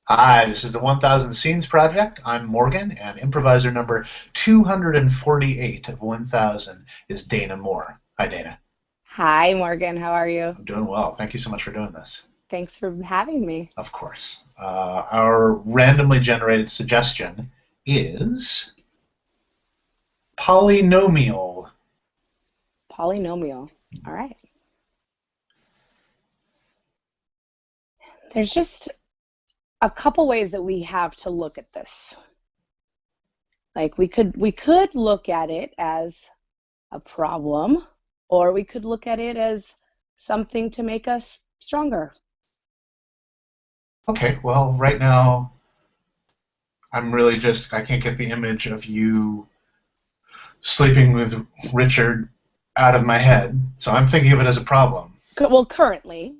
Hi, this is the 1000 Scenes Project. I'm Morgan, and improviser number 248 of 1000 is Dana Moore. Hi, Dana. Hi, Morgan. How are you? I'm doing well. Thank you so much for doing this. Thanks for having me. Of course. Our randomly generated suggestion is polynomial. Polynomial. All right. There's just a couple ways that we have to look at this. Like we could look at it as a problem, or we could look at it as something to make us stronger. Okay, well, right now, I can't get the image of you sleeping with Richard out of my head, so I'm thinking of it as a problem. Well, currently,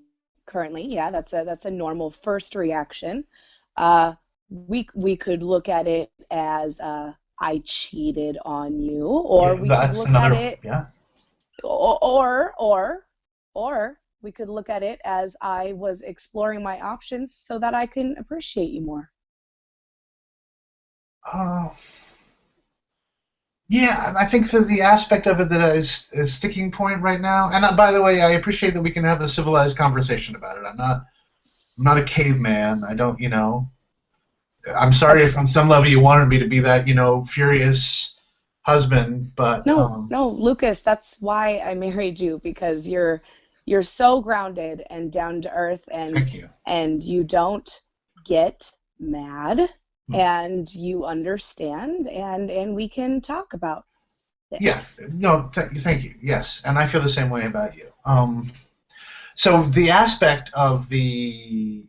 yeah, that's a normal first reaction. Uh, we could look at it as I cheated on you, or Yeah, we could that's look at another, it yeah. or we could look at it as I was exploring my options so that I can appreciate you more. Oh, yeah, I think that the aspect of it that is sticking point right now, and by the way, I appreciate that we can have a civilized conversation about it. I'm not a caveman. I don't, I'm sorry if That's on some level you wanted me to be that, furious husband, but no, Lucas, that's why I married you, because you're so grounded and down to earth, thank you. and you don't get mad, and you understand, and we can talk about Yeah, this. no, thank you. Yes, and I feel the same way about you. So the aspect of the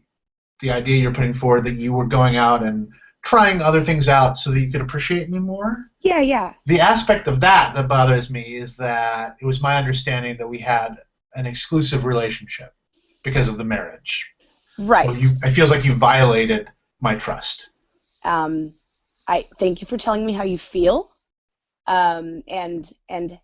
idea you're putting forward that you were going out and trying other things out so that you could appreciate me more. Yeah, yeah. The aspect of that that bothers me is that it was my understanding that we had an exclusive relationship because of the marriage. So Right. it feels like you violated my trust. Um, I thank you for telling me how you feel. And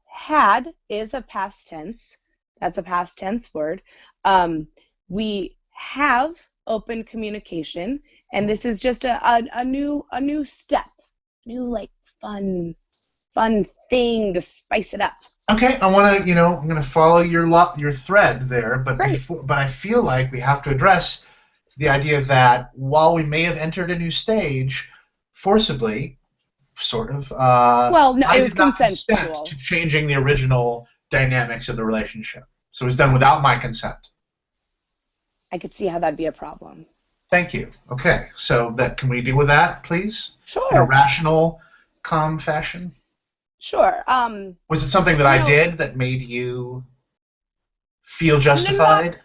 had is a past tense. That's a past tense word. Um, we have open communication, and this is just a new step, new like fun thing to spice it up. Okay, I'm gonna follow your thread there, Great. but I feel like we have to address the idea that while we may have entered a new stage forcibly, sort of, Well, no, I it was did not consent to consensual. changing the original dynamics of the relationship. So it was done without my consent. I could see how that'd be a problem. Thank you. Okay, so that can we deal with that, please, in a Sure, rational, calm fashion? sure. Was it something that You I know, did that made you feel not justified?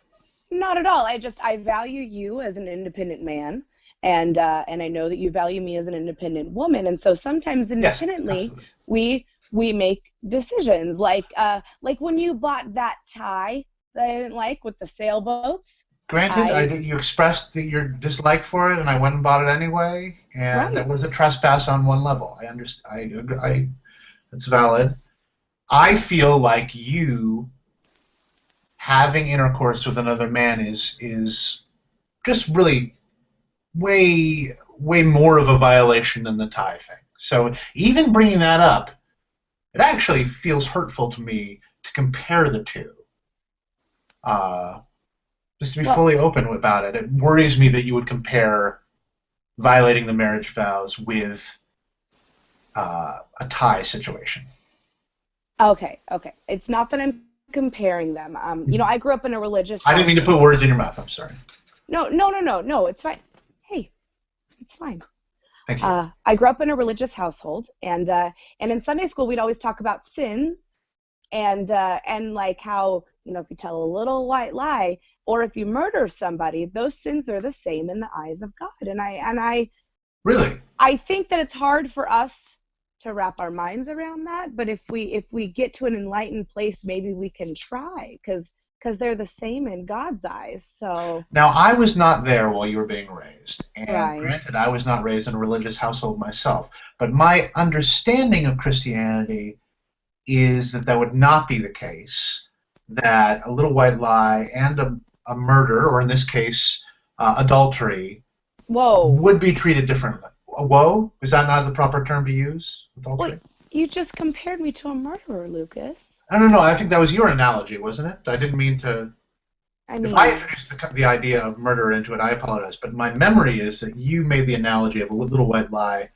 Not at all. I value you as an independent man, and I know that you value me as an independent woman. And so sometimes Yes, independently absolutely. we make decisions. Like when you bought that tie that I didn't like with the sailboats. Granted, I you expressed your dislike for it, and I went and bought it anyway, and that Right. was a trespass on one level. I understand. It's valid. I feel like you having intercourse with another man is just really way more of a violation than the tie thing. So even bringing that up, it actually feels hurtful to me to compare the two. Uh, just to be Well, fully open about it, it worries me that you would compare violating the marriage vows with a tie situation. okay. It's not that I'm comparing them. I grew up in a religious I didn't mean to put household. words in your mouth. I'm sorry. No. It's fine. Hey, it's fine. Thank you. I grew up in a religious household, and in Sunday school we'd always talk about sins, and like how if you tell a little white lie or if you murder somebody, those sins are the same in the eyes of God. Really? I think that it's hard for us to wrap our minds around that, but if we get to an enlightened place, maybe we can try, because they're the same in God's eyes. So Now, I was not there while you were being raised, and right. granted, I was not raised in a religious household myself, but my understanding of Christianity is that that would not be the case, that a little white lie and a murder, or in this case, adultery, Whoa. would be treated differently. Whoa? Is that not the proper term to use? Well, Adultery? you just compared me to a murderer, Lucas. I don't know. I think that was your analogy, wasn't it? I didn't mean to. I If I mean, introduced the idea of murder into it, I apologize. But my memory is that you made the analogy of a little white lie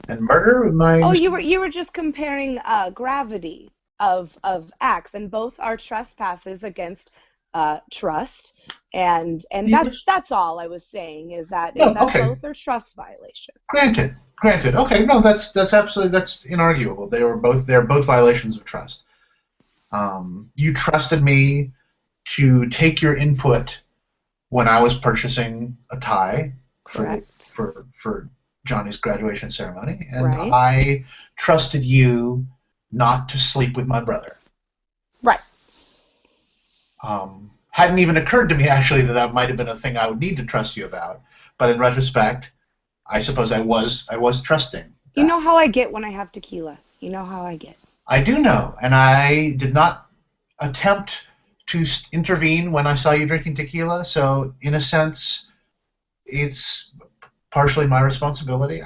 and murder. oh, you were just comparing gravity of acts, and both are trespasses against trust, and Yes. that's all I was saying is No. that Okay. both are trust violations. Granted. Granted. Okay. No, that's absolutely that's inarguable. They're both violations of trust. You trusted me to take your input when I was purchasing a tie Correct. for Johnny's graduation ceremony, and Right. I trusted you not to sleep with my brother. Right. Hadn't even occurred to me actually that might have been a thing I would need to trust you about, but in retrospect, I suppose I was trusting You that. know how I get when I have tequila. You know how I get. I do know, and I did not attempt to intervene when I saw you drinking tequila. So, in a sense, it's partially my responsibility.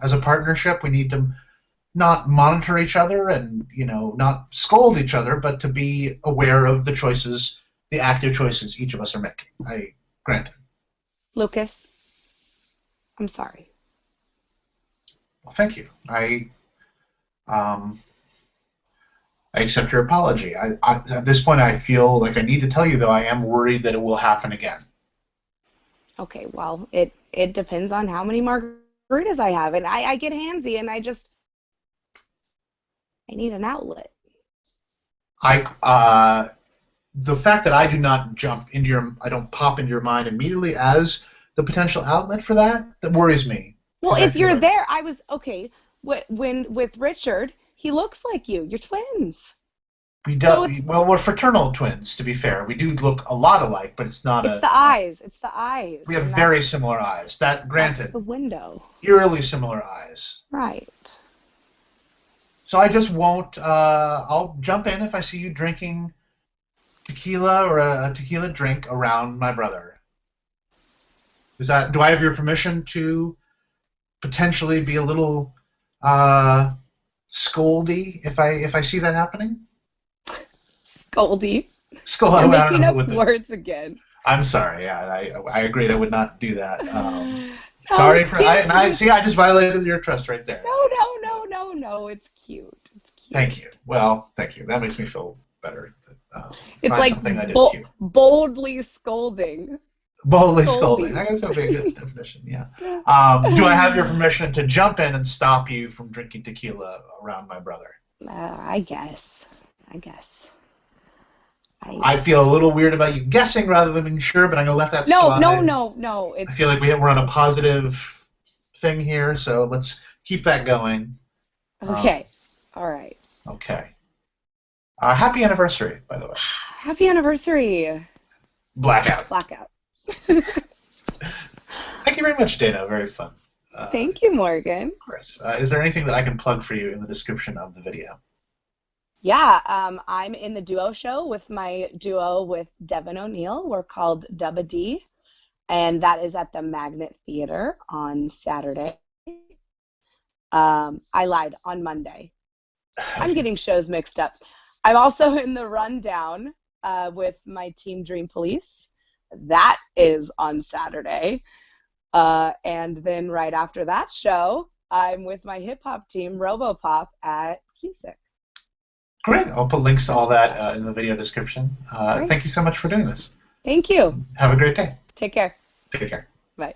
As a partnership, we need to not monitor each other and, not scold each other, but to be aware of the choices, the active choices each of us are making. I grant it. Lucas, I'm sorry. Well, thank you. Um, I accept your apology. At this point, I feel like I need to tell you, though, I am worried that it will happen again. Okay, well, it depends on how many margaritas I have, and I get handsy, and I need an outlet. The fact that I do not I don't pop into your mind immediately as the potential outlet for that worries me. Well, 'Cause I if feel you're like there, I was okay. When with Richard, he looks like you. You're twins. we So do, well, we're fraternal twins, to be fair. We do look a lot alike, but it's not it's a. the eyes. It's the eyes, We have and very similar eyes. That that's granted, the window. eerily similar eyes. Right. So I just won't. I'll jump in if I see you drinking tequila or a tequila drink around my brother. Do I have your permission to potentially be a little scoldy if I see that happening? Scoldy. Scold. You're I don't making know up what the. words again. I'm sorry. Yeah, I agreed I would not do that. No, Sorry it's for. cute. I just violated your trust right there. No. It's cute. It's cute. Thank you. Well, thank you. That makes me feel better. It's Find like something I did cute. boldly scolding. Boldly scolding. Scoldy. I guess that'd be a good definition. Yeah. Do I have your permission to jump in and stop you from drinking tequila around my brother? I guess. I feel a little weird about you guessing rather than being sure, but I'm gonna let that No, slide. no. I feel like we're on a positive thing here, so let's keep that going. Okay. All right. Okay. Happy anniversary, by the way. Happy anniversary. Blackout. Blackout. Thank you very much, Dana. Very fun. Thank you, Morgan. Of course. Is there anything that I can plug for you in the description of the video? Yeah, I'm in the duo show with my duo with Devin O'Neill. We're called Dubba D, and that is at the Magnet Theater on Saturday. I lied, on Monday. I'm getting shows mixed up. I'm also in the Rundown with my team Dream Police. That is on Saturday. And then right after that show, I'm with my hip hop team, Robopop, at Cusick. Great. I'll put links to all that in the video description. Thank you so much for doing this. Thank you. Have a great day. Take care. Take care. Bye.